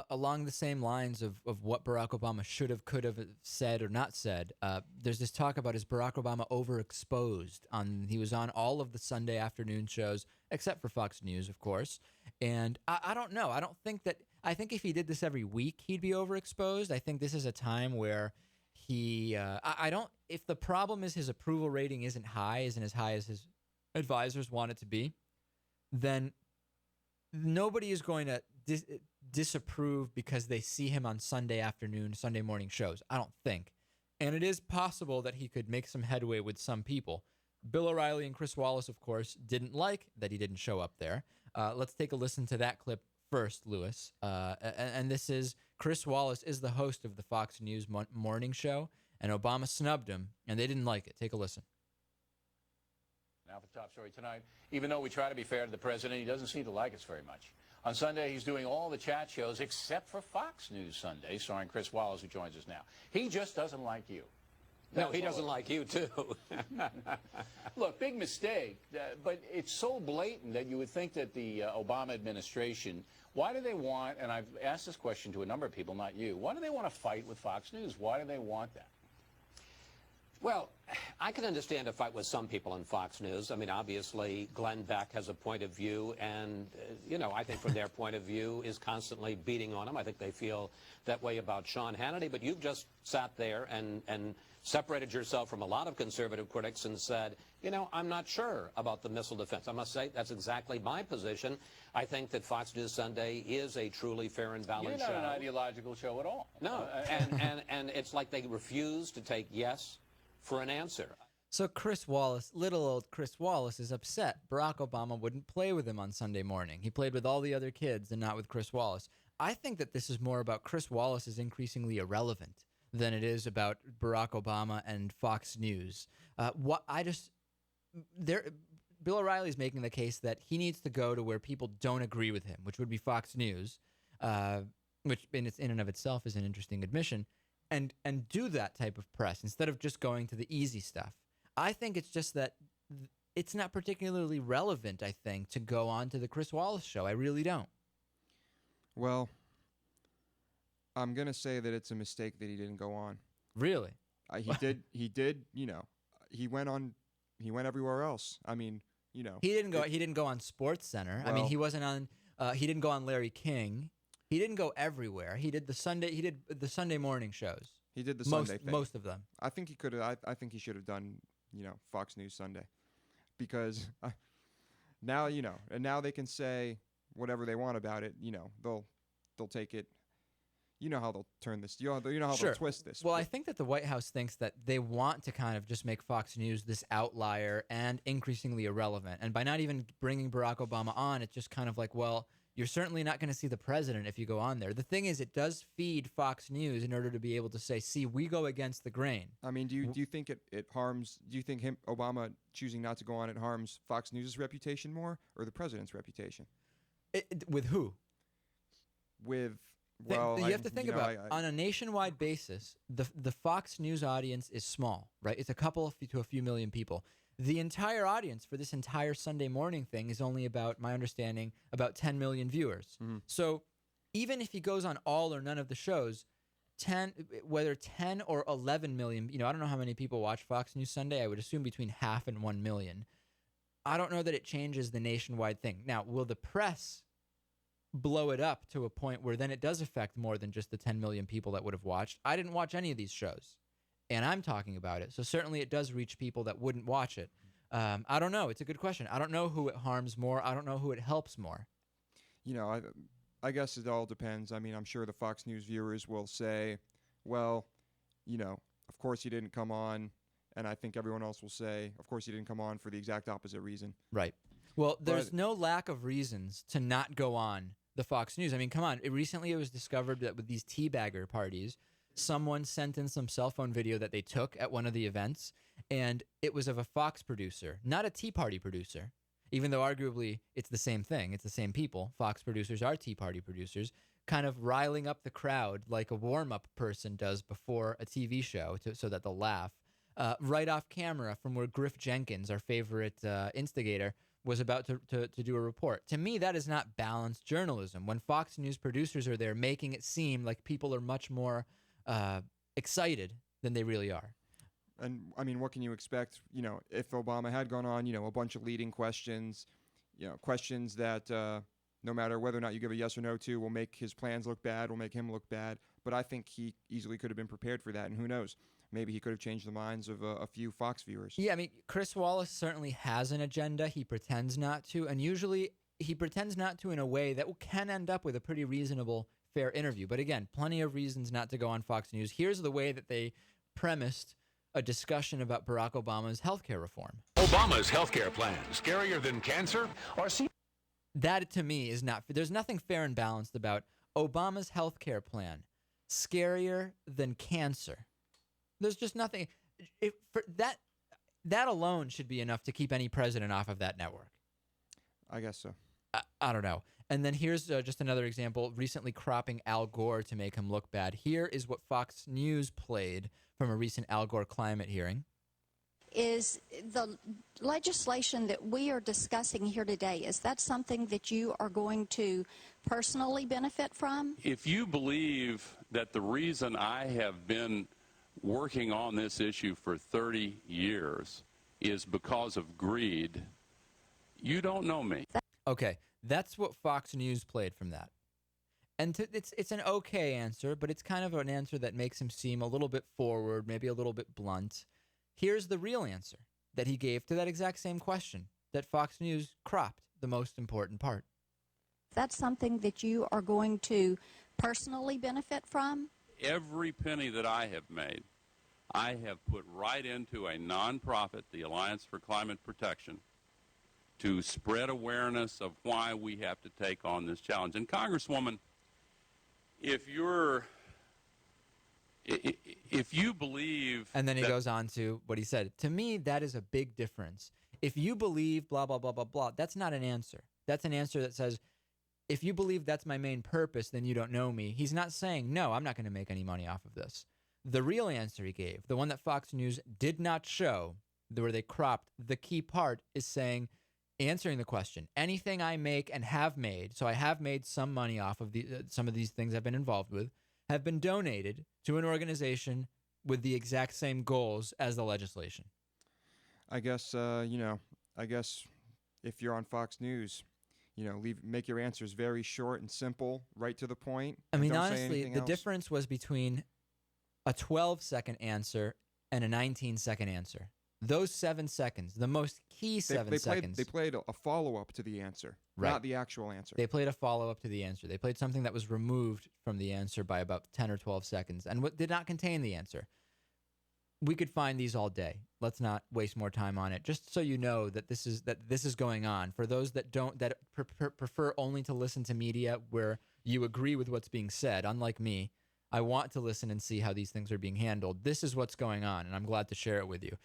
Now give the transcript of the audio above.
along the same lines of what Barack Obama should have, could have said or not said, there's this talk about, is Barack Obama overexposed? He was on all of the Sunday afternoon shows, except for Fox News, of course. And I don't know. I think if he did this every week, he'd be overexposed. I think this is a time where if the problem is his approval rating isn't as high as his advisors want it to be, then nobody is going to disapprove because they see him on Sunday afternoon, Sunday morning shows. I don't think. And it is possible that he could make some headway with some people. Bill O'Reilly and Chris Wallace, of course, didn't like that he didn't show up there. Let's take a listen to that clip first, Lewis. And this is Chris Wallace is the host of the Fox News morning show, and Obama snubbed him, and they didn't like it. Take a listen. Now for the top story tonight. Even though we try to be fair to the president, he doesn't seem to like us very much. On Sunday, he's doing all the chat shows except for Fox News Sunday, starring Chris Wallace, who joins us now. He just doesn't like you. No, he doesn't like you, too. Look, big mistake, but it's so blatant that you would think that the Obama administration, why do they want, and I've asked this question to a number of people, not you, why do they want to fight with Fox News? Why do they want that? Well, I can understand a fight with some people on Fox News. I mean, obviously, Glenn Beck has a point of view, and, I think from their point of view is constantly beating on him. I think they feel that way about Sean Hannity, but you've just sat there and separated yourself from a lot of conservative critics and said, I'm not sure about the missile defense. I must say that's exactly my position. I think that Fox News Sunday is a truly fair and balanced show. You're not an ideological show at all. No, and it's like they refuse to take yes for an answer. So little old Chris Wallace is upset Barack Obama wouldn't play with him on Sunday morning. He played with all the other kids and not with Chris Wallace. I think that this is more about Chris Wallace is increasingly irrelevant than it is about Barack Obama and Fox News. Bill O'Reilly's making the case that he needs to go to where people don't agree with him, which would be Fox News, which in and of itself is an interesting admission. And do that type of press instead of just going to the easy stuff. I think it's just that it's not particularly relevant, I think, to go on to the Chris Wallace show. I really don't. Well, I'm going to say that it's a mistake that he didn't go on. Really? He did, he went everywhere else. I mean, He didn't go on Sports Center. Well, I mean, he wasn't on he didn't go on Larry King. He didn't go everywhere. He did the Sunday morning shows. He did the Sunday thing. Most of them. I think he could have. I think he should have done, Fox News Sunday, because now and now they can say whatever they want about it. They'll take it. You know how they'll turn this. You know how Sure. they'll twist this. Well, I think that the White House thinks that they want to kind of just make Fox News this outlier and increasingly irrelevant. And by not even bringing Barack Obama on, it's just kind of like, well, you're certainly not going to see the president if you go on there. The thing is, it does feed Fox News in order to be able to say, see, we go against the grain. I mean, do you think it harms? Do you think Obama choosing not to go on, it harms Fox News' reputation more, or the president's reputation? With who? With you have to think about on a nationwide basis, the Fox News audience is small, right? It's a couple to a few million people. The entire audience for this entire Sunday morning thing is only about, my understanding, about 10 million viewers. Mm-hmm. So even if he goes on all or none of the shows, whether 10 or 11 million, I don't know how many people watch Fox News Sunday. I would assume between 0.5 and 1 million. I don't know that it changes the nationwide thing. Now, will the press blow it up to a point where then it does affect more than just the 10 million people that would have watched? I didn't watch any of these shows, and I'm talking about it. So certainly it does reach people that wouldn't watch it. I don't know. It's a good question. I don't know who it harms more. I don't know who it helps more. I guess it all depends. I mean, I'm sure the Fox News viewers will say, well, of course he didn't come on. And I think everyone else will say, of course he didn't come on for the exact opposite reason. Right. Well, there's no lack of reasons to not go on the Fox News. I mean, come on. Recently it was discovered that with these teabagger parties, someone sent in some cell phone video that they took at one of the events, and it was of a Fox producer, not a Tea Party producer, even though arguably it's the same thing. It's the same people. Fox producers are Tea Party producers, kind of riling up the crowd like a warm-up person does before a TV show so that they'll laugh. Right off camera from where Griff Jenkins, our favorite instigator, was about to do a report. To me, that is not balanced journalism. When Fox News producers are there making it seem like people are much more excited than they really are. And I mean, what can you expect? If Obama had gone on, a bunch of leading questions, questions that no matter whether or not you give a yes or no to will make his plans look bad, will make him look bad. But I think he easily could have been prepared for that. And who knows? Maybe he could have changed the minds of a few Fox viewers. Yeah, I mean, Chris Wallace certainly has an agenda. He pretends not to. And usually he pretends not to in a way that can end up with a pretty reasonable, fair interview. But again, plenty of reasons not to go on Fox News. Here's the way that they premised a discussion about Barack Obama's healthcare reform. Obama's healthcare plan, scarier than cancer? That, to me, is not... There's nothing fair and balanced about Obama's healthcare plan, scarier than cancer. There's just nothing... That alone should be enough to keep any president off of that network. I guess so. I don't know. And then here's just another example, recently cropping Al Gore to make him look bad. Here is what Fox News played from a recent Al Gore climate hearing. Is the legislation that we are discussing here today, is that something that you are going to personally benefit from? If you believe that the reason I have been working on this issue for 30 years is because of greed, you don't know me. Okay, that's what Fox News played from that. And it's an okay answer, but it's kind of an answer that makes him seem a little bit forward, maybe a little bit blunt. Here's the real answer that he gave to that exact same question that Fox News cropped the most important part. That's something that you are going to personally benefit from? Every penny that I have made, I have put right into a nonprofit, the Alliance for Climate Protection, to spread awareness of why we have to take on this challenge. And Congresswoman, if you believe... And then he goes on to what he said. To me, that is a big difference. If you believe blah, blah, blah, blah, blah, that's not an answer. That's an answer that says, if you believe that's my main purpose, then you don't know me. He's not saying, no, I'm not going to make any money off of this. The real answer he gave, the one that Fox News did not show, where they cropped, the key part is saying, answering the question, anything I make and have made, so I have made some money off of some of these things I've been involved with, have been donated to an organization with the exact same goals as the legislation. I guess, I guess if you're on Fox News, make your answers very short and simple, right to the point. I mean, honestly, the difference was between a 12-second answer and a 19-second answer. Those 7 seconds, the most key 7 seconds. They played a follow-up to the answer, right, not the actual answer. They played a follow-up to the answer. They played something that was removed from the answer by about 10 or 12 seconds and what did not contain the answer. We could find these all day. Let's not waste more time on it. Just so you know that this is going on. For those that prefer only to listen to media where you agree with what's being said, unlike me, I want to listen and see how these things are being handled. This is what's going on, and I'm glad to share it with you.